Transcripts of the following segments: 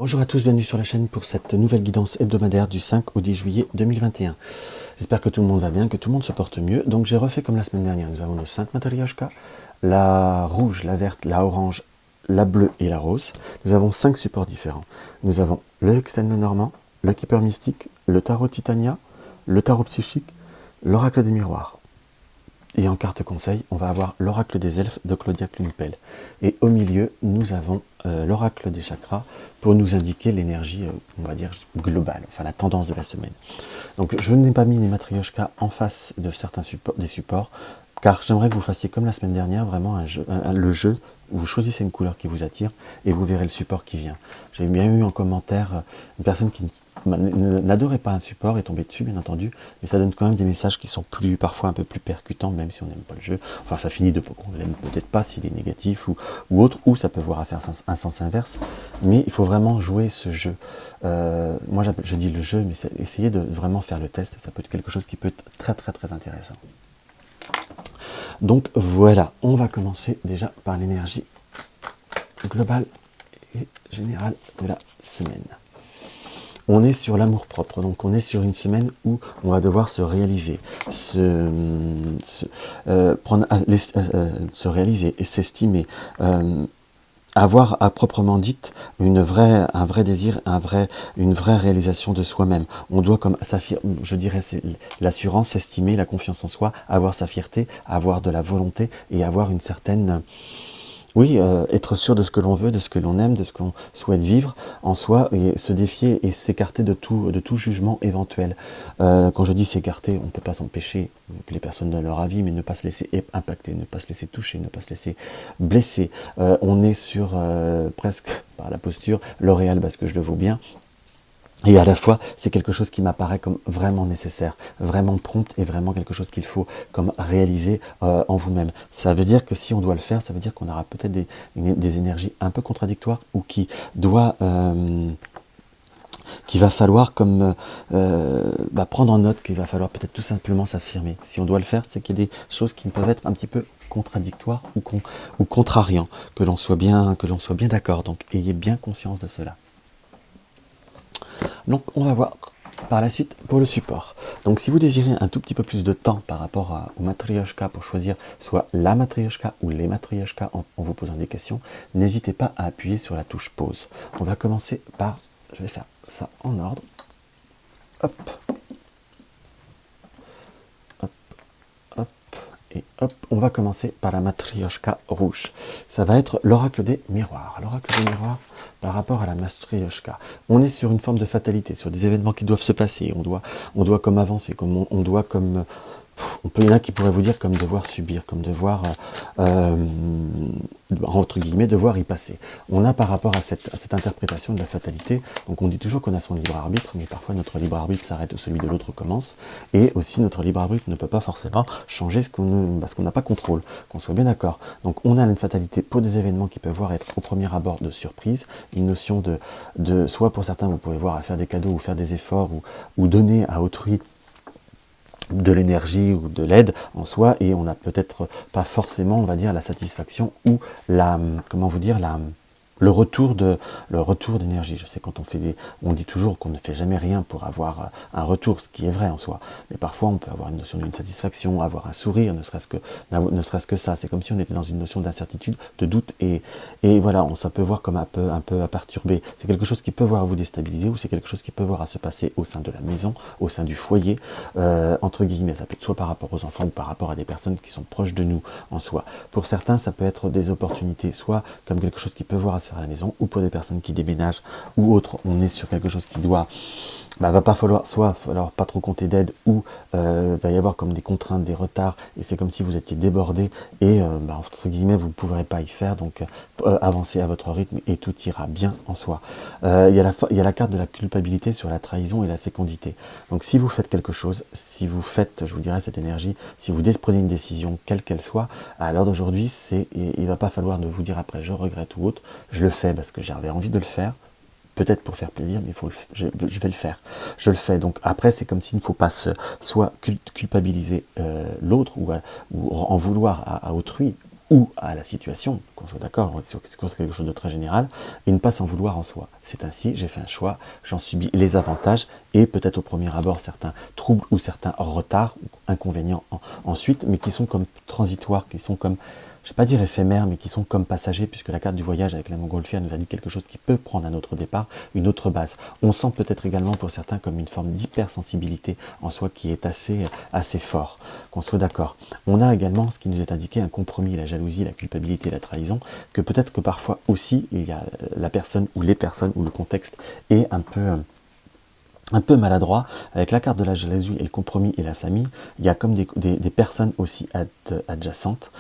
Bonjour à tous, bienvenue sur la chaîne pour cette nouvelle guidance hebdomadaire du 5 au 10 juillet 2021. J'espère que tout le monde va bien, que tout le monde se porte mieux. Donc j'ai refait comme la semaine dernière, nous avons nos 5 Matryoshka, la rouge, la verte, la orange, la bleue et la rose. Nous avons 5 supports différents. Nous avons le Hextène Normand, le Keeper Mystique, le Tarot Titania, le Tarot Psychique, l'Oracle des Miroirs. Et en carte conseil, on va avoir l'oracle des elfes de Claudia Klumpel. Et au milieu, nous avons l'oracle des chakras pour nous indiquer l'énergie, on va dire, globale, enfin la tendance de la semaine. Donc je n'ai pas mis les matryoshkas en face de certains supports, car j'aimerais que vous fassiez comme la semaine dernière, vraiment le jeu, où vous choisissez une couleur qui vous attire et vous verrez le support qui vient. J'ai bien eu en commentaire une personne qui n'adorait pas un support, est tombée dessus bien entendu, mais ça donne quand même des messages qui sont parfois un peu plus percutants, même si on n'aime pas le jeu. Enfin ça finit de peu qu'on l'aime peut-être pas s'il est négatif ou autre, ou ça peut voir à faire un sens inverse, mais il faut vraiment jouer ce jeu. Moi je dis le jeu, mais essayez de vraiment faire le test, ça peut être quelque chose qui peut être très très très intéressant. Donc voilà, on va commencer déjà par l'énergie globale et générale de la semaine. On est sur l'amour-propre, donc on est sur une semaine où on va devoir se réaliser, se réaliser et s'estimer, avoir à proprement dite un vrai désir, une vraie réalisation de soi-même. On doit, comme je dirais, c'est l'assurance, s'estimer, la confiance en soi, avoir sa fierté, avoir de la volonté et avoir une certaine... Oui, être sûr de ce que l'on veut, de ce que l'on aime, de ce qu'on souhaite vivre en soi, et se défier et s'écarter de tout jugement éventuel. Quand je dis s'écarter, on ne peut pas s'empêcher que les personnes donnent leur avis, mais ne pas se laisser impacter, ne pas se laisser toucher, ne pas se laisser blesser. On est sur presque, par la posture, L'Oréal parce que je le vaux bien. Et à la fois, c'est quelque chose qui m'apparaît comme vraiment nécessaire, vraiment prompt et vraiment quelque chose qu'il faut comme réaliser en vous-même. Ça veut dire que si on doit le faire, ça veut dire qu'on aura peut-être des énergies un peu contradictoires ou qu'il va falloir comme prendre en note, qu'il va falloir peut-être tout simplement s'affirmer. Si on doit le faire, c'est qu'il y a des choses qui peuvent être un petit peu contradictoires ou contrariants, que l'on soit bien d'accord. Donc ayez bien conscience de cela. Donc on va voir par la suite pour le support. Donc si vous désirez un tout petit peu plus de temps par rapport au matryoshka pour choisir soit la matryoshka ou les matryoshkas en vous posant des questions, n'hésitez pas à appuyer sur la touche pause. On va commencer par, je vais faire ça en ordre. Hop. Hop. Hop. Et hop, on va commencer par la matryoshka rouge. Ça va être l'oracle des miroirs. L'oracle des miroirs par rapport à la matryoshka. On est sur une forme de fatalité, sur des événements qui doivent se passer. On doit comme avancer, on doit comme... Il y en a qui pourraient vous dire comme devoir subir, comme devoir, entre guillemets, devoir y passer. On a par rapport à cette interprétation de la fatalité, donc on dit toujours qu'on a son libre arbitre, mais parfois notre libre arbitre s'arrête où celui de l'autre commence, et aussi notre libre arbitre ne peut pas forcément changer parce qu'on n'a pas contrôle, qu'on soit bien d'accord. Donc on a une fatalité pour des événements qui peuvent voir être au premier abord de surprise, une notion de soit pour certains vous pouvez voir à faire des cadeaux ou faire des efforts ou donner à autrui de l'énergie ou de l'aide en soi, et on n'a peut-être pas forcément, on va dire, la satisfaction ou le retour d'énergie. Je sais quand on dit toujours qu'on ne fait jamais rien pour avoir un retour, ce qui est vrai en soi, mais parfois on peut avoir une notion d'une satisfaction, avoir un sourire, ne serait-ce que ça. C'est comme si on était dans une notion d'incertitude, de doute, et voilà, ça peut voir comme un peu à perturber. C'est quelque chose qui peut voir à vous déstabiliser, ou c'est quelque chose qui peut voir à se passer au sein de la maison, au sein du foyer, entre guillemets. Ça peut être soit par rapport aux enfants ou par rapport à des personnes qui sont proches de nous en soi. Pour certains, ça peut être des opportunités, soit comme quelque chose qui peut voir à se faire à la maison, ou pour des personnes qui déménagent ou autres, on est sur quelque chose qui va pas falloir pas trop compter d'aide, ou va y avoir comme des contraintes, des retards, et c'est comme si vous étiez débordé et entre guillemets vous ne pourrez pas y faire, donc avancez à votre rythme et tout ira bien en soi. Il y a la carte de la culpabilité sur la trahison et la fécondité. Donc si vous faites quelque chose, si vous faites, je vous dirais, cette énergie, si vous prenez une décision quelle qu'elle soit, à l'heure d'aujourd'hui, il va pas falloir de vous dire après je regrette ou autre, je le fais parce que j'avais envie de le faire, peut-être pour faire plaisir, mais je vais le faire. Je le fais. Donc après, c'est comme s'il ne faut pas soit culpabiliser l'autre ou en vouloir à autrui, ou à la situation, qu'on soit d'accord, c'est quelque chose de très général, et ne pas s'en vouloir en soi. C'est ainsi, j'ai fait un choix, j'en subis les avantages, et peut-être au premier abord certains troubles ou certains retards, ou inconvénients ensuite, mais qui sont comme transitoires, qui sont comme, je ne vais pas dire éphémères, mais qui sont comme passagers, puisque la carte du voyage avec la montgolfière nous a dit quelque chose qui peut prendre un autre départ, une autre base. On sent peut-être également pour certains comme une forme d'hypersensibilité en soi qui est assez fort, qu'on soit d'accord. On a également ce qui nous est indiqué, un compromis, la jalousie, la culpabilité, la trahison, que peut-être que parfois aussi il y a la personne ou les personnes ou le contexte est un peu maladroit. Avec la carte de la jalousie et le compromis et la famille, il y a comme des personnes aussi adjacentes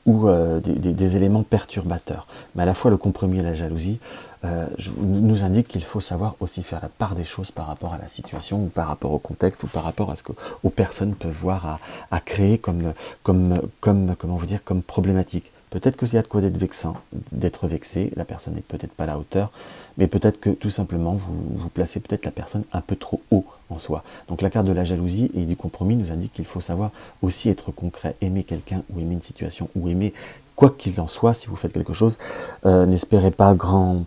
ou des éléments perturbateurs. Mais à la fois le compromis et la jalousie nous indique qu'il faut savoir aussi faire la part des choses par rapport à la situation ou par rapport au contexte ou par rapport à ce que aux personnes peuvent voir à créer comment vous dire, comme problématique. Peut-être qu'il y a de quoi d'être vexé, la personne n'est peut-être pas à la hauteur, mais peut-être que tout simplement vous placez peut-être la personne un peu trop haut en soi. Donc la carte de la jalousie et du compromis nous indique qu'il faut savoir aussi être concret, aimer quelqu'un ou aimer une situation ou aimer quoi qu'il en soit, si vous faites quelque chose, n'espérez pas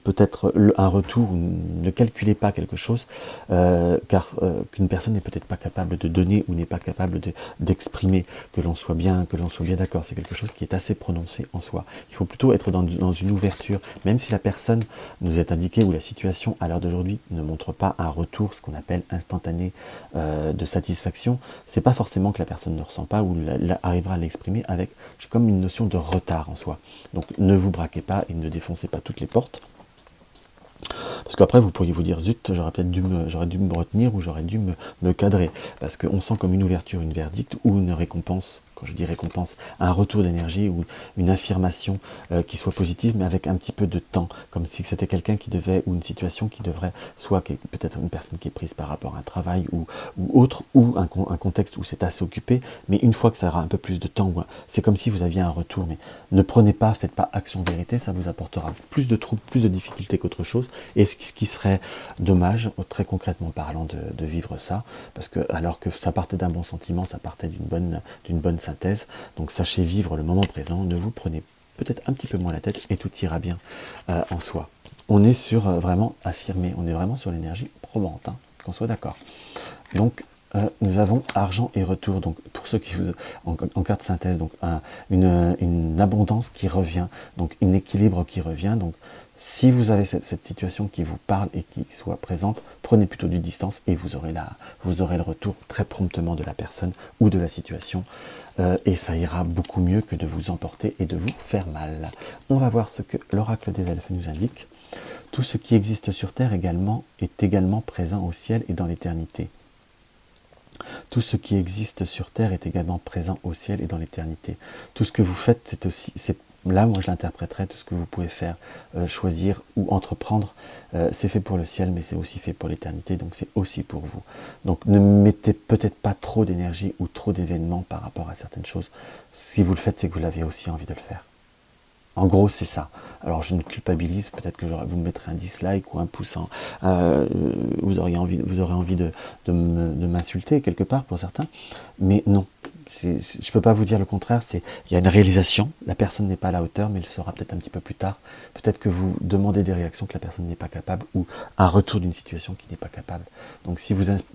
peut-être un retour, ne calculez pas quelque chose, car qu'une personne n'est peut-être pas capable de donner ou n'est pas capable d'exprimer, que l'on soit bien d'accord. C'est quelque chose qui est assez prononcé en soi. Il faut plutôt être dans une ouverture, même si la personne nous est indiquée ou la situation à l'heure d'aujourd'hui ne montre pas un retour, ce qu'on appelle instantané de satisfaction. C'est pas forcément que la personne ne ressent pas ou arrivera à l'exprimer avec comme une notion de retard en soi. Donc ne vous braquez pas et ne défoncez pas toutes les portes. Parce qu'après vous pourriez vous dire zut, j'aurais dû me retenir ou j'aurais dû me cadrer. Parce qu'on sent comme une ouverture, une verdict ou une récompense. Quand je dis récompense, un retour d'énergie ou une affirmation qui soit positive, mais avec un petit peu de temps, comme si c'était quelqu'un qui devait, ou une situation qui devrait, soit peut-être une personne qui est prise par rapport à un travail ou autre, ou un contexte où c'est assez occupé, mais une fois que ça aura un peu plus de temps, c'est comme si vous aviez un retour, mais ne prenez pas, faites pas action vérité, ça vous apportera plus de troubles, plus de difficultés qu'autre chose, et ce qui serait dommage, très concrètement parlant, de vivre ça, parce que alors que ça partait d'un bon sentiment, ça partait d'une bonne synthèse. Donc sachez vivre le moment présent, ne vous prenez peut-être un petit peu moins la tête et tout ira bien en soi. On est sur vraiment affirmé, on est vraiment sur l'énergie probante, hein, qu'on soit d'accord. Donc nous avons argent et retour, donc pour ceux qui vous en carte synthèse, donc une abondance qui revient, donc un équilibre qui revient. Donc si vous avez cette situation qui vous parle et qui soit présente, prenez plutôt du distance et vous aurez le retour très promptement de la personne ou de la situation. Et ça ira beaucoup mieux que de vous emporter et de vous faire mal. On va voir ce que l'oracle des elfes nous indique. Tout ce qui existe sur Terre également est également présent au ciel et dans l'éternité. Tout ce qui existe sur Terre est également présent au ciel et dans l'éternité. Tout ce que vous faites, là, moi je l'interpréterais, tout ce que vous pouvez faire, choisir ou entreprendre, c'est fait pour le ciel, mais c'est aussi fait pour l'éternité, donc c'est aussi pour vous. Donc ne mettez peut-être pas trop d'énergie ou trop d'événements par rapport à certaines choses. Si vous le faites, c'est que vous l'avez aussi envie de le faire. En gros, c'est ça. Alors, je ne culpabilise, peut-être que vous me mettrez un dislike ou un pouce vous aurez envie de m'insulter quelque part pour certains, mais non. Je ne peux pas vous dire le contraire, il y a une réalisation, la personne n'est pas à la hauteur, mais elle sera peut-être un petit peu plus tard. Peut-être que vous demandez des réactions que la personne n'est pas capable, ou un retour d'une situation qui n'est pas capable. Donc,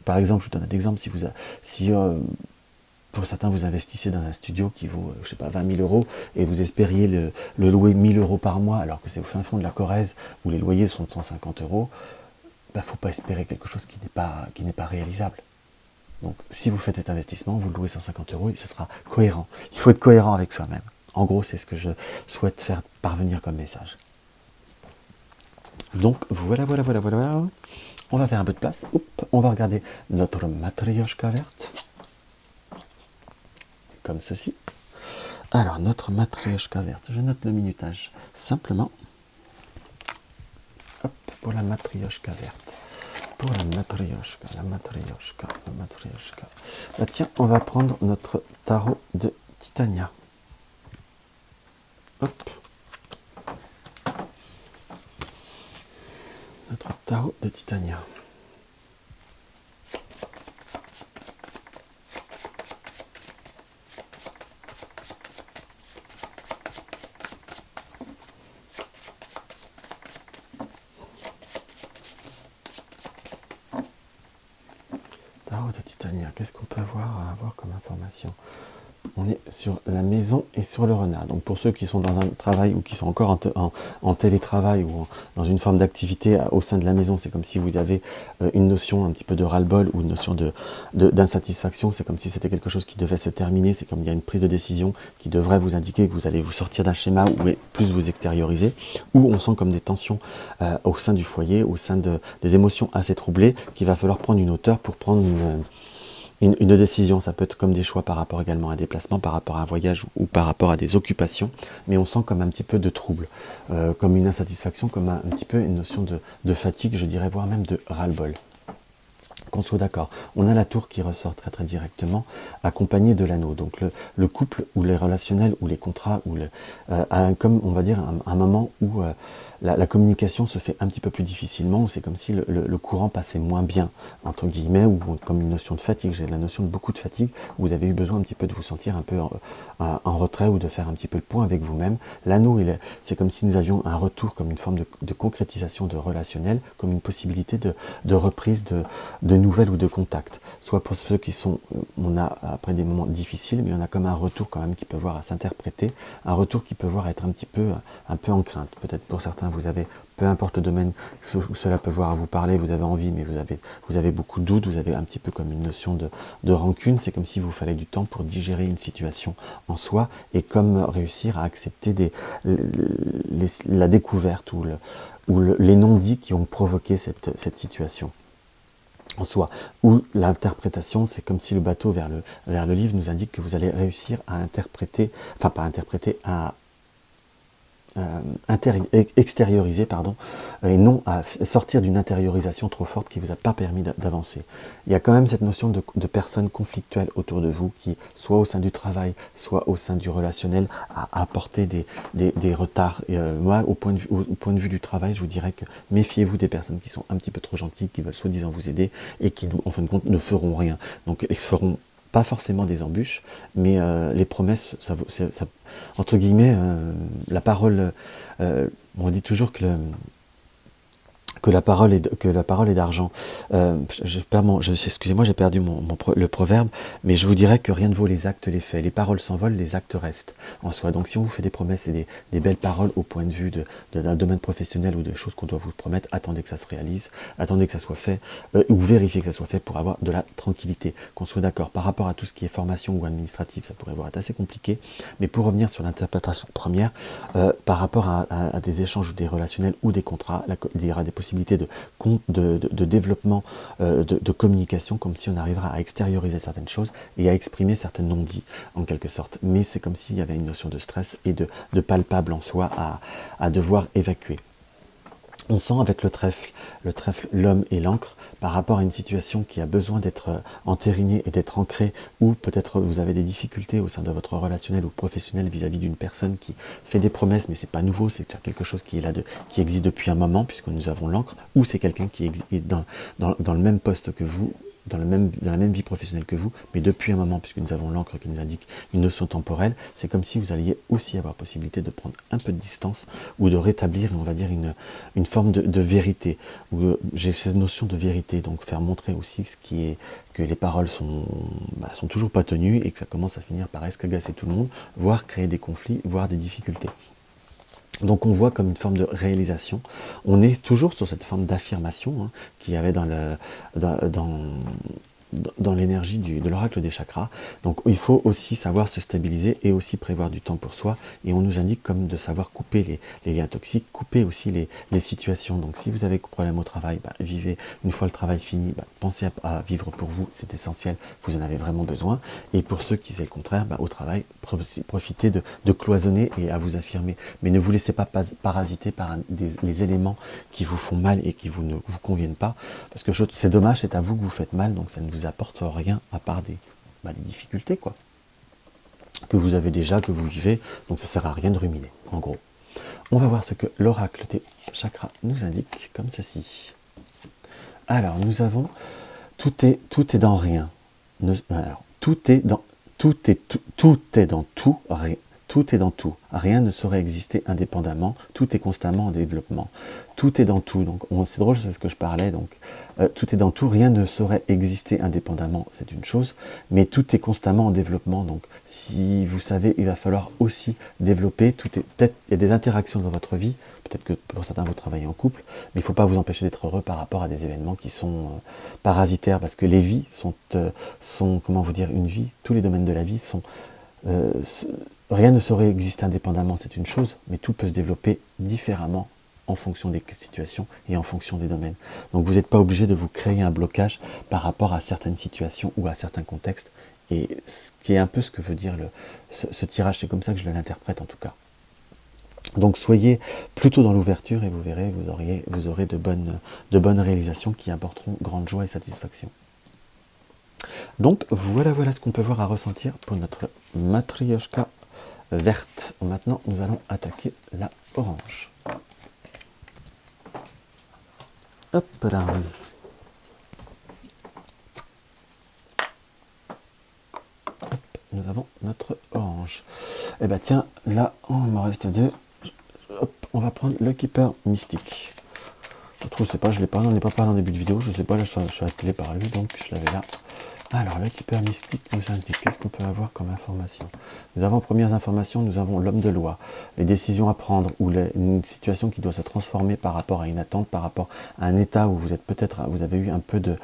par exemple, je vous donne un exemple, pour certains, vous investissez dans un studio qui vaut, je sais pas, 20 000 euros et vous espériez le louer 1 000 euros par mois, alors que c'est au fin fond de la Corrèze où les loyers sont de 150 euros. Il ne faut pas espérer quelque chose qui n'est pas réalisable. Donc, si vous faites cet investissement, vous le louez 150 euros et ce sera cohérent. Il faut être cohérent avec soi-même. En gros, c'est ce que je souhaite faire parvenir comme message. Donc, voilà. On va faire un peu de place. On va regarder notre matrioshka verte. Comme ceci. Alors, notre matrioshka verte, je note le minutage simplement. Hop, pour la matrioshka verte. Pour la matrioshka. Bah, tiens, on va prendre notre tarot de Titania. Hop. Notre tarot de Titania. Tarot de Titania, qu'est-ce qu'on peut avoir comme information? On est sur la maison et sur le renard. Donc pour ceux qui sont dans un travail ou qui sont encore en télétravail ou dans une forme d'activité au sein de la maison, c'est comme si vous avez une notion un petit peu de ras-le-bol ou une notion d'insatisfaction. C'est comme si c'était quelque chose qui devait se terminer. C'est comme il y a une prise de décision qui devrait vous indiquer que vous allez vous sortir d'un schéma ou plus vous extérioriser. Ou on sent comme des tensions au sein du foyer, au sein des émotions assez troublées, qu'il va falloir prendre une hauteur pour prendre une décision. Ça peut être comme des choix par rapport également à un déplacement, par rapport à un voyage ou par rapport à des occupations, mais on sent comme un petit peu de trouble, comme une insatisfaction, comme un petit peu une notion de fatigue, je dirais, voire même de ras-le-bol. Qu'on soit d'accord. On a la tour qui ressort très très directement, accompagnée de l'anneau. Donc le couple ou les relationnels ou les contrats, ou comme on va dire un moment où la communication se fait un petit peu plus difficilement, où c'est comme si le courant passait moins bien, entre guillemets, ou comme une notion de fatigue. J'ai la notion de beaucoup de fatigue, où vous avez eu besoin un petit peu de vous sentir un peu en retrait ou de faire un petit peu le point avec vous-même. L'anneau, c'est comme si nous avions un retour, comme une forme de concrétisation de relationnel, comme une possibilité de reprise de nouvelles ou de contacts. Soit pour ceux qui sont, on a après des moments difficiles, mais on a comme un retour quand même qui peut voir à s'interpréter, un retour qui peut voir être un peu en crainte. Peut-être pour certains, vous avez, peu importe le domaine où cela peut voir à vous parler, vous avez envie, mais vous avez beaucoup de doutes, vous avez un petit peu comme une notion de rancune. C'est comme s'il vous fallait du temps pour digérer une situation en soi et comme réussir à accepter la découverte ou les non-dits qui ont provoqué cette situation en soi, ou l'interprétation, c'est comme si le bateau vers le livre nous indique que vous allez réussir à interpréter, enfin pas interpréter, à extérioriser, pardon, et non à sortir d'une intériorisation trop forte qui ne vous a pas permis d'avancer. Il y a quand même cette notion de personnes conflictuelles autour de vous qui, soit au sein du travail, soit au sein du relationnel, a apporté des retards. Et, moi, au point de vue du travail, je vous dirais que méfiez-vous des personnes qui sont un petit peu trop gentilles, qui veulent soi-disant vous aider et qui, en fin de compte, ne feront rien. Donc, ils feront pas forcément des embûches, mais les promesses, entre guillemets, la parole, on dit toujours que la parole est d'argent. Excusez-moi, j'ai perdu le proverbe, mais je vous dirais que rien ne vaut les actes, les faits. Les paroles s'envolent, les actes restent en soi. Donc si on vous fait des promesses et des belles paroles au point de vue d'un domaine professionnel ou de choses qu'on doit vous promettre, attendez que ça se réalise, attendez que ça soit fait, ou vérifiez que ça soit fait pour avoir de la tranquillité. Qu'on soit d'accord. Par rapport à tout ce qui est formation ou administratif, ça pourrait être assez compliqué, mais pour revenir sur l'interprétation première, par rapport à des échanges ou des relationnels ou des contrats, il y aura des possibilités de développement, de communication, comme si on arrivera à extérioriser certaines choses et à exprimer certains non-dits, en quelque sorte. Mais c'est comme s'il y avait une notion de stress et de palpable en soi à devoir évacuer. On sent avec le trèfle, l'homme et l'encre, par rapport à une situation qui a besoin d'être entérinée et d'être ancrée, ou peut-être vous avez des difficultés au sein de votre relationnel ou professionnel vis-à-vis d'une personne qui fait des promesses, mais c'est pas nouveau, c'est quelque chose qui est là, qui existe depuis un moment, puisque nous avons l'encre, ou c'est quelqu'un qui est dans le même poste que vous, dans la même vie professionnelle que vous, mais depuis un moment, puisque nous avons l'encre qui nous indique une notion temporelle, c'est comme si vous alliez aussi avoir possibilité de prendre un peu de distance ou de rétablir, on va dire, une forme de vérité. J'ai cette notion de vérité, donc faire montrer aussi que les paroles sont toujours pas tenues et que ça commence à finir par escagacer tout le monde, voire créer des conflits, voire des difficultés. Donc on voit comme une forme de réalisation. On est toujours sur cette forme d'affirmation qu'il y avait dans l'énergie de l'oracle des chakras. Donc il faut aussi savoir se stabiliser et aussi prévoir du temps pour soi. Et on nous indique comme de savoir couper les liens toxiques, couper aussi les situations. Donc si vous avez des problèmes au travail, vivez une fois le travail fini, pensez à vivre pour vous, c'est essentiel, vous en avez vraiment besoin. Et pour ceux qui c'est le contraire, au travail, profitez de cloisonner et à vous affirmer. Mais ne vous laissez pas parasiter par les éléments qui vous font mal et qui ne vous conviennent pas. Parce que c'est dommage, c'est à vous que vous faites mal, donc ça ne vous apporte rien à part des difficultés, quoi. Que vous avez déjà, que vous vivez, donc ça sert à rien de ruminer, en gros. On va voir ce que l'oracle des chakras nous indique, comme ceci. Alors, nous avons tout est dans rien. Alors, tout est dans tout, rien. Tout est dans tout. Rien ne saurait exister indépendamment. Tout est constamment en développement. Tout est dans tout. Donc, c'est drôle, c'est ce que je parlais. Donc, tout est dans tout. Rien ne saurait exister indépendamment. C'est une chose. Mais tout est constamment en développement. Donc, si vous savez, il va falloir aussi développer. Peut-être, il y a des interactions dans votre vie. Peut-être que pour certains, vous travaillez en couple. Mais il ne faut pas vous empêcher d'être heureux par rapport à des événements qui sont parasitaires. Parce que les vies sont, comment vous dire, une vie. Tous les domaines de la vie sont... rien ne saurait exister indépendamment, c'est une chose, mais tout peut se développer différemment en fonction des situations et en fonction des domaines. Donc vous n'êtes pas obligé de vous créer un blocage par rapport à certaines situations ou à certains contextes. Et ce qui est un peu ce que veut dire ce tirage, c'est comme ça que je l'interprète en tout cas. Donc soyez plutôt dans l'ouverture et vous verrez, vous aurez de bonnes réalisations qui apporteront grande joie et satisfaction. Donc voilà ce qu'on peut voir à ressentir pour notre matrioshka verte. Maintenant, nous allons attaquer la orange. Hop là. Hop, nous avons notre orange. Et bah tiens, là, il m'en reste deux. Hop, on va prendre le Keeper Mystique. Je trouve, c'est pas, je l'ai pas, on n'est pas parlé en début de vidéo, je sais pas, là je suis appelé par lui, donc je l'avais là. Alors, le Keeper Mystique nous indique, qu'est-ce qu'on peut avoir comme information? Nous avons, premières informations, nous avons l'homme de loi, les décisions à prendre, ou une situation qui doit se transformer par rapport à une attente, par rapport à un état où vous êtes peut-être, vous avez eu un peu de,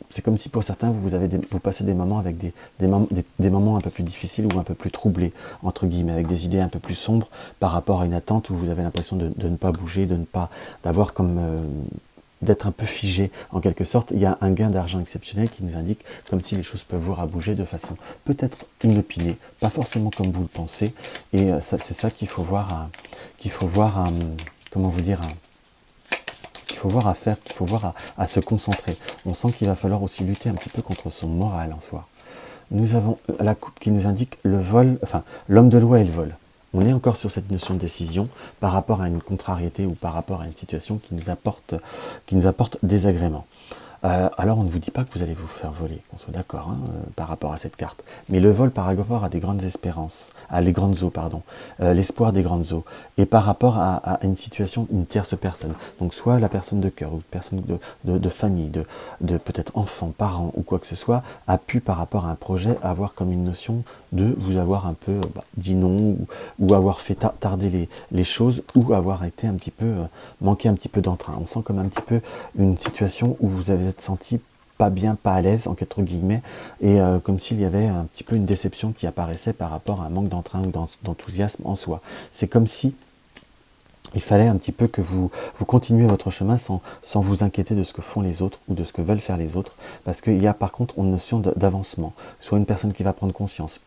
c'est comme si pour certains, vous passez des moments avec des moments un peu plus difficiles ou un peu plus troublés, entre guillemets, avec des idées un peu plus sombres par rapport à une attente où vous avez l'impression de ne pas bouger, d'avoir comme... d'être un peu figé en quelque sorte. Il y a un gain d'argent exceptionnel qui nous indique comme si les choses peuvent voir à bouger de façon peut-être inopinée, pas forcément comme vous le pensez, et c'est ça qu'il faut voir comment vous dire, qu'il faut voir à faire, qu'il faut voir à se concentrer. On sent qu'il va falloir aussi lutter un petit peu contre son moral en soi. Nous avons la coupe qui nous indique le vol, enfin l'homme de loi et le vol. On est encore sur cette notion de décision par rapport à une contrariété ou par rapport à une situation qui nous apporte désagrément. Alors on ne vous dit pas que vous allez vous faire voler, qu'on soit d'accord par rapport à cette carte. Mais le vol par rapport à des grandes espérances, à les grandes eaux, pardon, l'espoir des grandes eaux, et par rapport à une situation, une tierce personne. Donc soit la personne de cœur, ou personne de famille, de peut-être enfant, parent ou quoi que ce soit, a pu par rapport à un projet avoir comme une notion de vous avoir un peu dit non, ou avoir fait tarder les choses, ou avoir été un petit peu, manqué un petit peu d'entrain. On sent comme un petit peu une situation où vous avez senti pas bien, pas à l'aise, entre guillemets, et comme s'il y avait un petit peu une déception qui apparaissait par rapport à un manque d'entrain ou d'enthousiasme en soi. C'est comme si il fallait un petit peu que vous continuez votre chemin sans vous inquiéter de ce que font les autres ou de ce que veulent faire les autres, parce qu'il y a par contre une notion d'avancement, soit une personne qui va prendre conscience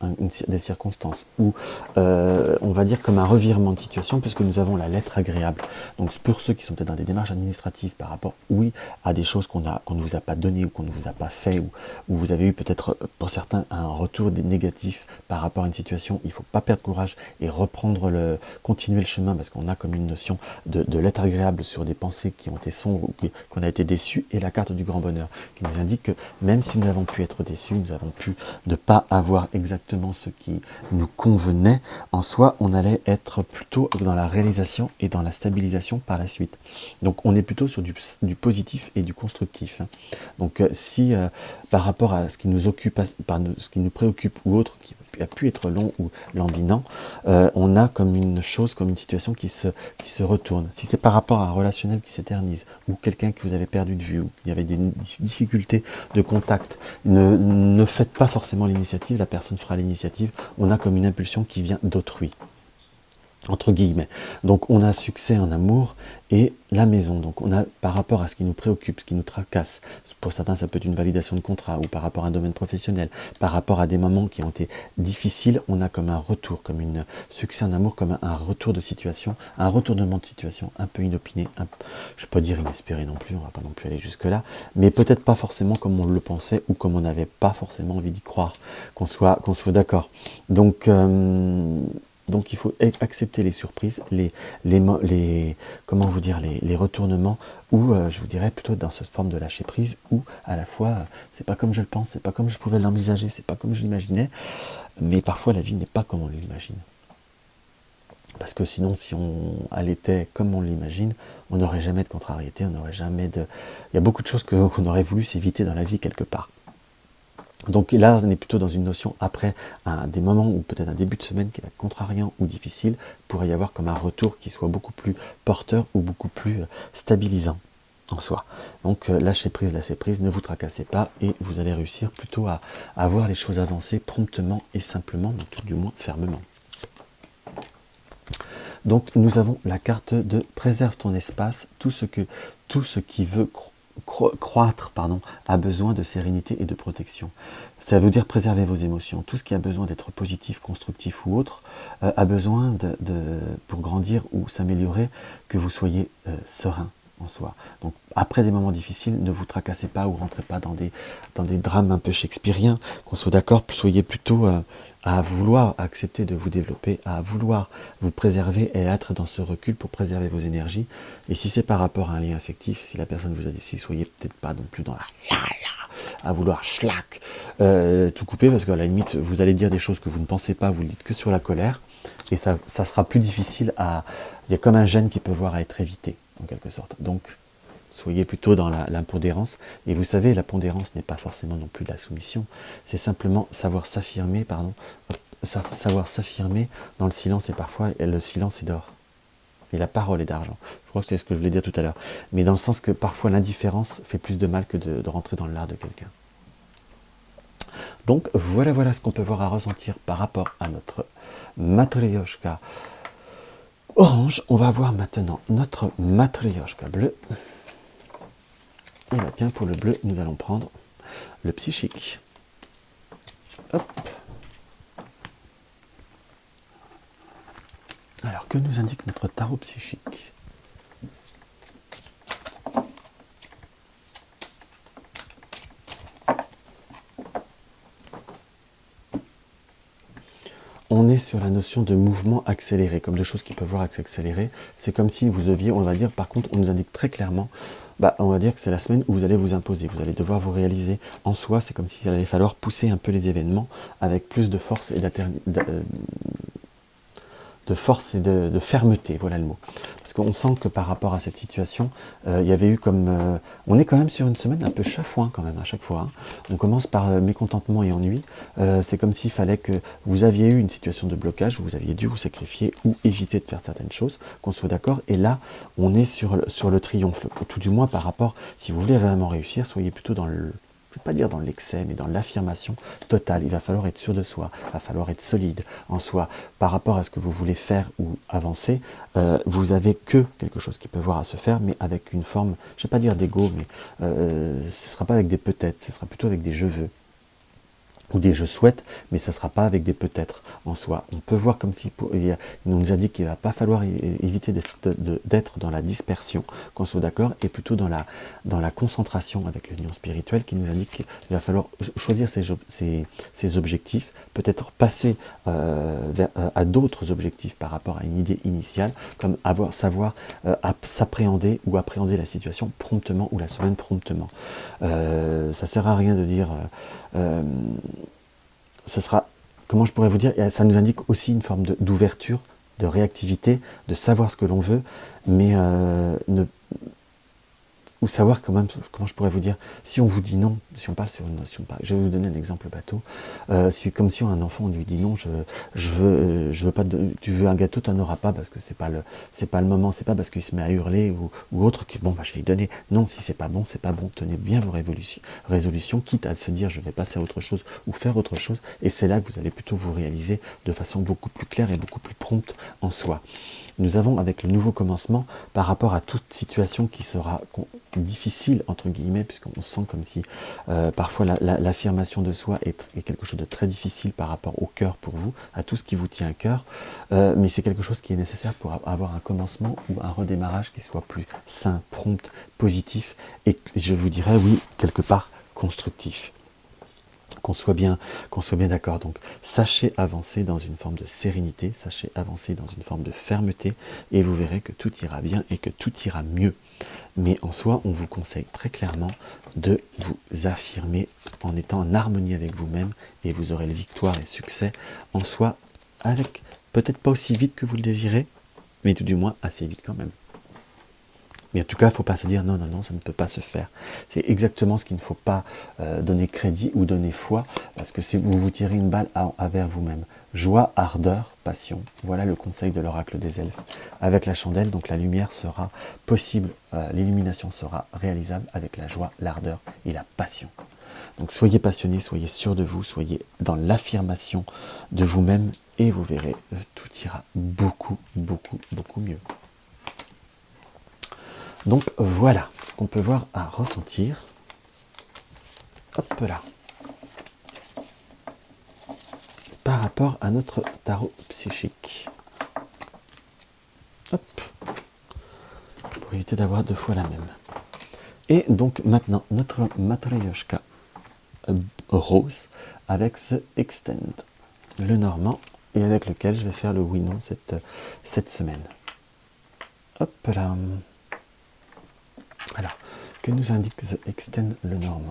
des circonstances, ou on va dire comme un revirement de situation, puisque nous avons la lettre agréable. Donc pour ceux qui sont peut-être dans des démarches administratives par rapport, oui, à des choses qu'on ne vous a pas données ou qu'on ne vous a pas fait, ou vous avez eu peut-être pour certains un retour négatif par rapport à une situation, il ne faut pas perdre courage et continuer le chemin, parce qu'on a comme une notion de l'être agréable sur des pensées qui ont été sombres ou qu'on a été déçus, et la carte du grand bonheur qui nous indique que même si nous avons pu être déçus, nous avons pu ne pas avoir exactement ce qui nous convenait, en soi on allait être plutôt dans la réalisation et dans la stabilisation par la suite. Donc on est plutôt sur du positif et du constructif. Donc si par rapport à ce qui nous occupe, ce qui nous préoccupe ou autre, qui a pu être long ou lambinant, on a comme une chose, comme une situation qui se retourne. Si c'est par rapport à un relationnel qui s'éternise, ou quelqu'un que vous avez perdu de vue, ou qu'il y avait des difficultés de contact, ne faites pas forcément l'initiative, la personne fera l'initiative. On a comme une impulsion qui vient d'autrui, entre guillemets. Donc on a succès en amour et la maison. Donc on a par rapport à ce qui nous préoccupe, ce qui nous tracasse. Pour certains ça peut être une validation de contrat, ou par rapport à un domaine professionnel, par rapport à des moments qui ont été difficiles, on a comme un retour, comme une succès en amour, comme un retour de situation, un retournement de situation un peu inopiné, je peux dire inespéré non plus, on va pas non plus aller jusque là, mais peut-être pas forcément comme on le pensait ou comme on n'avait pas forcément envie d'y croire, qu'on soit d'accord. Donc Donc il faut accepter les surprises, comment vous dire, les retournements, ou je vous dirais plutôt dans cette forme de lâcher prise, où à la fois c'est pas comme je le pense, c'est pas comme je pouvais l'envisager, c'est pas comme je l'imaginais, mais parfois la vie n'est pas comme on l'imagine. Parce que sinon, si elle était comme on l'imagine, on n'aurait jamais de contrariété, on n'aurait jamais de... Il y a beaucoup de choses qu'on aurait voulu s'éviter dans la vie quelque part. Donc là, on est plutôt dans une notion, après des moments ou peut-être un début de semaine qui va être contrariant ou difficile, pourrait y avoir comme un retour qui soit beaucoup plus porteur ou beaucoup plus stabilisant en soi. Donc lâchez prise, ne vous tracassez pas et vous allez réussir plutôt à voir les choses avancer promptement et simplement, mais tout du moins fermement. Donc nous avons la carte de préserve ton espace, tout ce qui veut croître a besoin de sérénité et de protection. Ça veut dire préserver vos émotions. Tout ce qui a besoin d'être positif, constructif ou autre, a besoin pour grandir ou s'améliorer, que vous soyez serein en soi. Donc après des moments difficiles, ne vous tracassez pas ou rentrez pas dans des drames un peu shakespeariens, qu'on soit d'accord, soyez plutôt à vouloir accepter de vous développer, à vouloir vous préserver et être dans ce recul pour préserver vos énergies. Et si c'est par rapport à un lien affectif, si la personne vous a dit, si soyez peut-être pas non plus dans à vouloir tout couper, parce qu'à la limite, vous allez dire des choses que vous ne pensez pas, vous le dites que sur la colère, et ça sera plus difficile il y a comme un gène qui peut voir à être évité, en quelque sorte. Donc, soyez plutôt dans l'impondérance. Et vous savez, la pondérance n'est pas forcément non plus de la soumission. C'est simplement savoir s'affirmer, savoir s'affirmer dans le silence. Et parfois, le silence est d'or. Et la parole est d'argent. Je crois que c'est ce que je voulais dire tout à l'heure. Mais dans le sens que parfois, l'indifférence fait plus de mal que de rentrer dans l'art de quelqu'un. Donc, voilà ce qu'on peut voir à ressentir par rapport à notre Matryoshka orange. On va voir maintenant notre Matryoshka bleu. Et là, tiens, pour le bleu, nous allons prendre le psychique. Hop. Alors, que nous indique notre tarot psychique ? On est sur la notion de mouvement accéléré, comme de choses qui peuvent voir accélérer. C'est comme si vous deviez, on va dire, par contre, on nous indique très clairement, on va dire que c'est la semaine où vous allez vous imposer, vous allez devoir vous réaliser en soi, c'est comme s'il allait falloir pousser un peu les événements avec plus de force et de fermeté, voilà le mot. Parce qu'on sent que par rapport à cette situation, il y avait eu comme... on est quand même sur une semaine un peu chafouin quand même à chaque fois. Hein. On commence par mécontentement et ennui. C'est comme s'il fallait que vous aviez eu une situation de blocage, où vous aviez dû vous sacrifier ou éviter de faire certaines choses, qu'on soit d'accord. Et là, on est sur le triomphe. Tout du moins par rapport, si vous voulez vraiment réussir, soyez plutôt dans le... Je ne vais pas dire dans l'excès, mais dans l'affirmation totale. Il va falloir être sûr de soi, il va falloir être solide en soi. Par rapport à ce que vous voulez faire ou avancer, vous avez que quelque chose qui peut voir à se faire, mais avec une forme, je ne vais pas dire d'ego, mais ce ne sera pas avec des peut-être, ce sera plutôt avec des je veux. Ou des je souhaite, mais ça ne sera pas avec des peut-être en soi. On peut voir comme si il nous a dit qu'il ne va pas falloir éviter d'être dans la dispersion, qu'on soit d'accord, et plutôt dans la concentration avec l'union spirituelle, qui nous indique qu'il va falloir choisir ses objectifs, peut-être passer à d'autres objectifs par rapport à une idée initiale, comme savoir s'appréhender ou appréhender la situation promptement ou la semaine promptement. Ça ne sert à rien de dire... ce sera, comment je pourrais vous dire, ça nous indique aussi une forme d'ouverture, de réactivité, de savoir ce que l'on veut, mais ou savoir comment je pourrais vous dire, si on vous dit non, si on parle sur une notion, je vais vous donner un exemple bateau, c'est comme si un enfant, on lui dit non, je veux pas, tu veux un gâteau, tu n'en auras pas parce que c'est pas le moment, c'est pas parce qu'il se met à hurler ou autre que bon, je l'ai donné. Non, si c'est pas bon, tenez bien vos résolutions, quitte à se dire je vais passer à autre chose ou faire autre chose, et c'est là que vous allez plutôt vous réaliser de façon beaucoup plus claire et beaucoup plus prompte en soi. Nous avons avec le nouveau commencement, par rapport à toute situation qui sera difficile, entre guillemets, puisqu'on se sent comme si parfois l'affirmation de soi est quelque chose de très difficile par rapport au cœur pour vous, à tout ce qui vous tient à cœur, mais c'est quelque chose qui est nécessaire pour avoir un commencement ou un redémarrage qui soit plus sain, prompt, positif, et je vous dirais, oui, quelque part, constructif. Qu'on soit bien d'accord. Donc, sachez avancer dans une forme de sérénité, sachez avancer dans une forme de fermeté, et vous verrez que tout ira bien et que tout ira mieux. Mais en soi, on vous conseille très clairement de vous affirmer en étant en harmonie avec vous-même, et vous aurez le victoire et succès en soi, avec peut-être pas aussi vite que vous le désirez, mais tout du moins assez vite quand même. Mais en tout cas, il ne faut pas se dire non, non, non, ça ne peut pas se faire. C'est exactement ce qu'il ne faut pas donner crédit ou donner foi, parce que c'est vous vous tirez une balle vers vous-même. Joie, ardeur, passion. Voilà le conseil de l'oracle des elfes. Avec la chandelle, donc la lumière sera possible, l'illumination sera réalisable avec la joie, l'ardeur et la passion. Donc soyez passionnés, soyez sûrs de vous, soyez dans l'affirmation de vous-même, et vous verrez, tout ira beaucoup, beaucoup, beaucoup mieux. Donc voilà ce qu'on peut voir à ressentir. Hop là. Par rapport à notre tarot psychique. Hop. Pour éviter d'avoir deux fois la même. Et donc maintenant, notre Matryoshka rose avec ce Extend, le normand, et avec lequel je vais faire le oui-non cette semaine. Hop là. Alors, que nous indique The Extend le normand?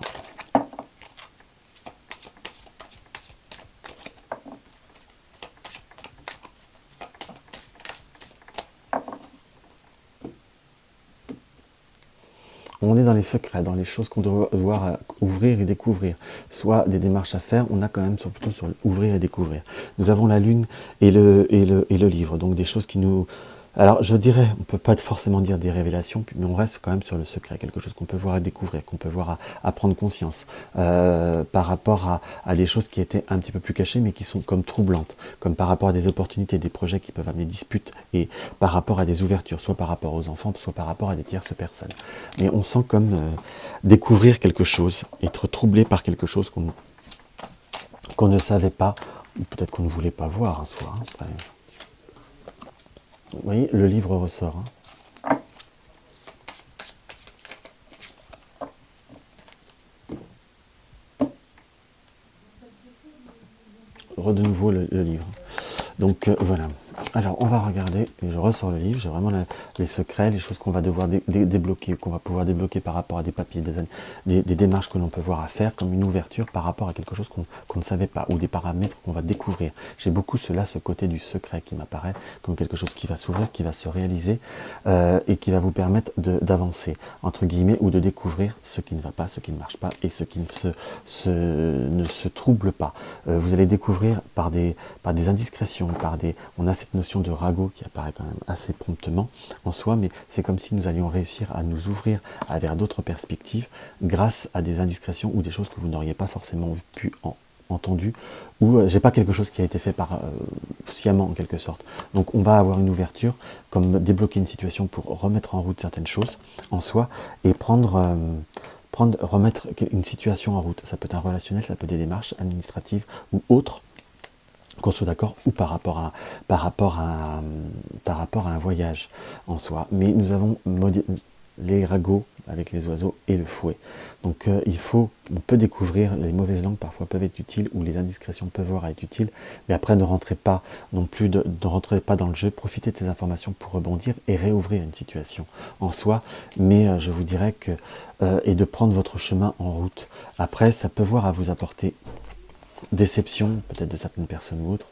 On est dans les secrets, dans les choses qu'on doit devoir ouvrir et découvrir. Soit des démarches à faire, on a quand même plutôt sur ouvrir et découvrir. Nous avons la lune et le livre, donc des choses qui nous... Alors je dirais, on ne peut pas forcément dire des révélations, mais on reste quand même sur le secret, quelque chose qu'on peut voir et découvrir, qu'on peut voir à prendre conscience, par rapport à des choses qui étaient un petit peu plus cachées, mais qui sont comme troublantes, comme par rapport à des opportunités, des projets qui peuvent amener disputes, et par rapport à des ouvertures, soit par rapport aux enfants, soit par rapport à des tierces personnes. Mais on sent comme découvrir quelque chose, être troublé par quelque chose qu'on ne savait pas, ou peut-être qu'on ne voulait pas voir en soi. Hein, vous voyez, le livre ressort. Hein. De nouveau le livre. Donc voilà. Alors on va regarder, je ressors le livre, j'ai vraiment les secrets, les choses qu'on va devoir débloquer, qu'on va pouvoir débloquer par rapport à des papiers, des démarches que l'on peut voir à faire, comme une ouverture par rapport à quelque chose qu'on ne savait pas, ou des paramètres qu'on va découvrir. J'ai beaucoup ce côté du secret qui m'apparaît comme quelque chose qui va s'ouvrir, qui va se réaliser, et qui va vous permettre d'avancer, entre guillemets, ou de découvrir ce qui ne va pas, ce qui ne marche pas, et ce qui ne se trouble pas. Vous allez découvrir par des indiscrétions, on a cette notion de ragot qui apparaît quand même assez promptement en soi, mais c'est comme si nous allions réussir à nous ouvrir vers d'autres perspectives grâce à des indiscrétions ou des choses que vous n'auriez pas forcément pu entendu, ou j'ai pas quelque chose qui a été fait par sciemment en quelque sorte. Donc on va avoir une ouverture, comme débloquer une situation pour remettre en route certaines choses en soi, et remettre une situation en route. Ça peut être un relationnel, ça peut être des démarches administratives ou autres, qu'on soit d'accord, ou par rapport à un voyage en soi. Mais nous avons les ragots avec les oiseaux et le fouet. Donc on peut découvrir, les mauvaises langues parfois peuvent être utiles, ou les indiscrétions peuvent voir être utiles, mais après ne rentrez pas non plus, ne rentrez pas dans le jeu, profitez de ces informations pour rebondir et réouvrir une situation en soi, mais je vous dirais que, et de prendre votre chemin en route. Après, ça peut voir à vous apporter déception, peut-être de certaines personnes ou autres.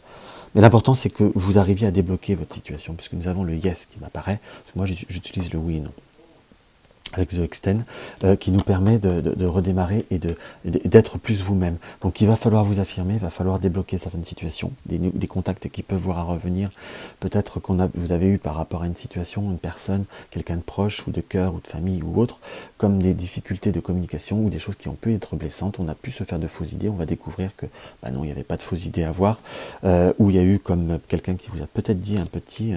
Mais l'important, c'est que vous arriviez à débloquer votre situation, puisque nous avons le yes qui m'apparaît. Moi, j'utilise le oui et non avec The Extend, qui nous permet de redémarrer et d'être plus vous-même. Donc il va falloir vous affirmer, il va falloir débloquer certaines situations, des contacts qui peuvent voir à revenir, peut-être vous avez eu par rapport à une situation, une personne, quelqu'un de proche ou de cœur ou de famille ou autre, comme des difficultés de communication ou des choses qui ont pu être blessantes, on a pu se faire de fausses idées, on va découvrir que bah non, il n'y avait pas de fausses idées à avoir, ou il y a eu comme quelqu'un qui vous a peut-être dit un petit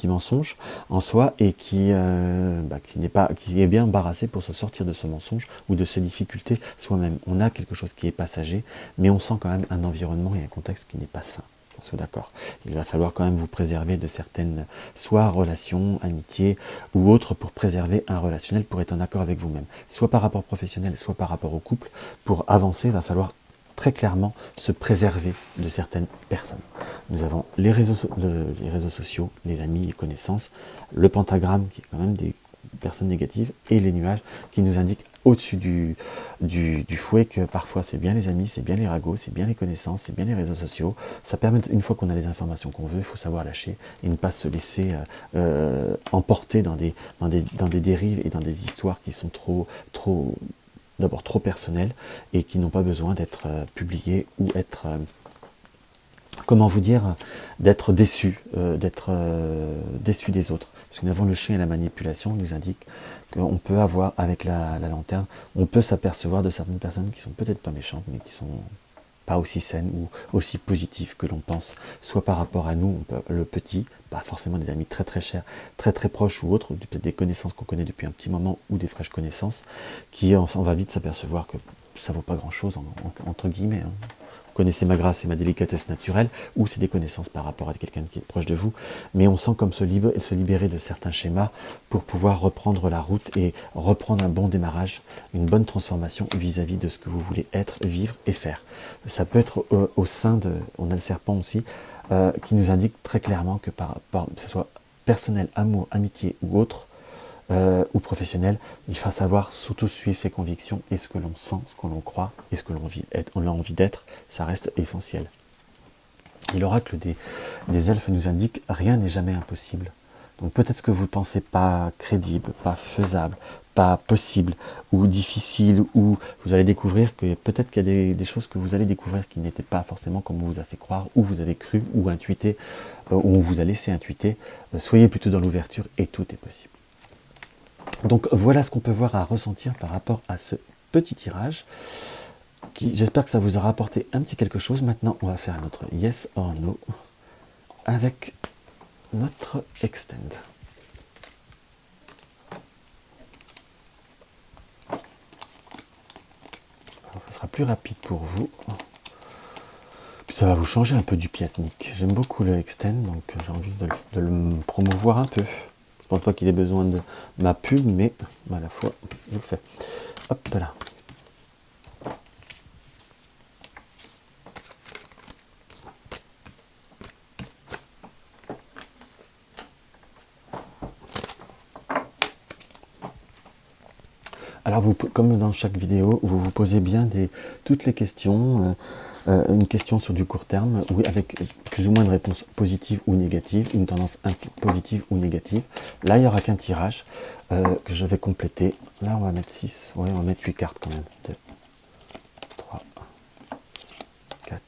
mensonge en soi, et qui est bien embarrassé pour se sortir de ce mensonge ou de ces difficultés soi-même. On a quelque chose qui est passager, mais on sent quand même un environnement et un contexte qui n'est pas sain. On soit d'accord. Il va falloir quand même vous préserver de certaines, soit relations, amitiés ou autres, pour préserver un relationnel, pour être en accord avec vous-même. Soit par rapport professionnel, soit par rapport au couple. Pour avancer, il va falloir très clairement se préserver de certaines personnes. Nous avons les réseaux sociaux, les amis, les connaissances, le pentagramme qui est quand même des personnes négatives et les nuages qui nous indiquent au-dessus du fouet que parfois c'est bien les amis, c'est bien les ragots, c'est bien les connaissances, c'est bien les réseaux sociaux. Ça permet, une fois qu'on a les informations qu'on veut, il faut savoir lâcher et ne pas se laisser emporter dans des dérives et dans des histoires qui sont d'abord trop personnelles et qui n'ont pas besoin d'être publiées ou être comment vous dire, d'être déçu, déçu des autres. Parce que nous avons le chien et la manipulation, il nous indique qu'on peut avoir, avec la lanterne, on peut s'apercevoir de certaines personnes qui sont peut-être pas méchantes, mais qui sont pas aussi saines ou aussi positives que l'on pense, soit par rapport à nous, le petit, pas forcément des amis très très chers, très très proches ou autres, peut-être des connaissances qu'on connaît depuis un petit moment ou des fraîches connaissances, qui on va vite s'apercevoir que ça vaut pas grand-chose, entre guillemets, hein. Connaissez ma grâce et ma délicatesse naturelle, ou c'est des connaissances par rapport à quelqu'un qui est proche de vous, mais on sent comme se libérer de certains schémas pour pouvoir reprendre la route et reprendre un bon démarrage, une bonne transformation vis-à-vis de ce que vous voulez être, vivre et faire. Ça peut être au sein de, on a le serpent aussi, qui nous indique très clairement que que ce soit personnel, amour, amitié ou autre, ou professionnel, il faut savoir surtout suivre ses convictions et ce que l'on sent, ce que l'on croit et ce que l'on a envie d'être, ça reste essentiel. Et l'oracle des elfes nous indique rien n'est jamais impossible. Donc peut-être que vous ne pensez pas crédible, pas faisable, pas possible ou difficile, ou vous allez découvrir que peut-être qu'il y a des choses que vous allez découvrir qui n'étaient pas forcément comme on vous a fait croire, ou vous avez cru, ou intuité, ou on vous a laissé intuiter. Soyez plutôt dans l'ouverture et tout est possible. Donc voilà ce qu'on peut voir à ressentir par rapport à ce petit tirage. J'espère que ça vous aura apporté un petit quelque chose. Maintenant, on va faire notre Yes or No avec notre Extend. Alors, ça sera plus rapide pour vous. Puis ça va vous changer un peu du piatnik. J'aime beaucoup le Extend, donc j'ai envie de le promouvoir un peu. Je ne pense pas qu'il ait besoin de ma pub, mais à la fois, je le fais. Hop là. Alors, comme dans chaque vidéo, vous vous posez bien toutes les questions. Une question sur du court terme, oui, avec plus ou moins une réponse positive ou négative, une tendance positive ou négative. Là, il n'y aura qu'un tirage que je vais compléter. Là, on va mettre 6, oui, on va mettre 8 cartes quand même. 2, 3, 4,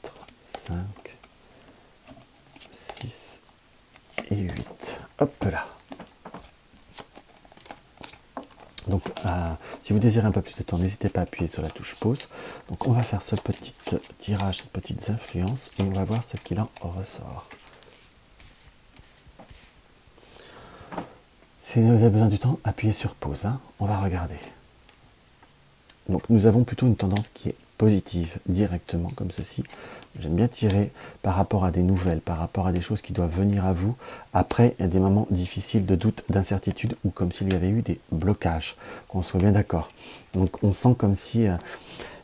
5, 6 et 8. Hop là. Donc, si vous désirez un peu plus de temps, n'hésitez pas à appuyer sur la touche pause. Donc, on va faire ce petit tirage, ces petites influences, et on va voir ce qu'il en ressort. Si vous avez besoin du temps, appuyez sur pause. Hein. On va regarder. Donc, nous avons plutôt une tendance qui est positive, directement, comme ceci. J'aime bien tirer par rapport à des nouvelles, par rapport à des choses qui doivent venir à vous. Après, il y a des moments difficiles de doute, d'incertitude, ou comme s'il y avait eu des blocages, qu'on soit bien d'accord. Donc on sent comme si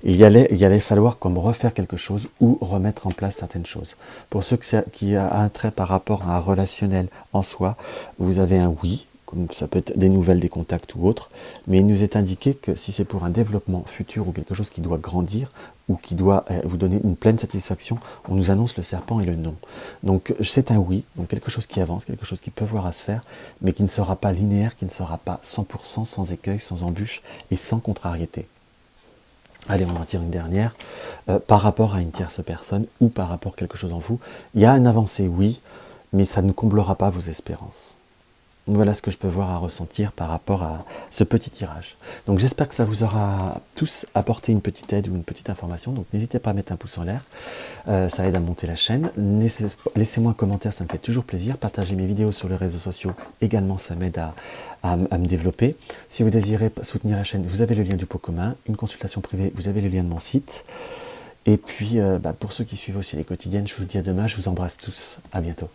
il allait falloir comme refaire quelque chose ou remettre en place certaines choses. Pour ceux qui a un trait par rapport à un relationnel en soi, vous avez un oui, comme ça peut être des nouvelles, des contacts ou autre, mais il nous est indiqué que si c'est pour un développement futur ou quelque chose qui doit grandir ou qui doit vous donner une pleine satisfaction, on nous annonce le serpent et le non. Donc c'est un oui, donc quelque chose qui avance, quelque chose qui peut voir à se faire, mais qui ne sera pas linéaire, qui ne sera pas 100% sans écueil, sans embûche et sans contrariété. Allez, on en tire une dernière. Par rapport à une tierce personne ou par rapport à quelque chose en vous, il y a une avancée, oui, mais ça ne comblera pas vos espérances. Voilà ce que je peux voir à ressentir par rapport à ce petit tirage. Donc j'espère que ça vous aura tous apporté une petite aide ou une petite information. Donc n'hésitez pas à mettre un pouce en l'air. Ça aide à monter la chaîne. Laissez-moi un commentaire, ça me fait toujours plaisir. Partagez mes vidéos sur les réseaux sociaux. Également, ça m'aide à me développer. Si vous désirez soutenir la chaîne, vous avez le lien du pot commun. Une consultation privée, vous avez le lien de mon site. Et puis, pour ceux qui suivent aussi les quotidiennes, je vous dis à demain. Je vous embrasse tous. À bientôt.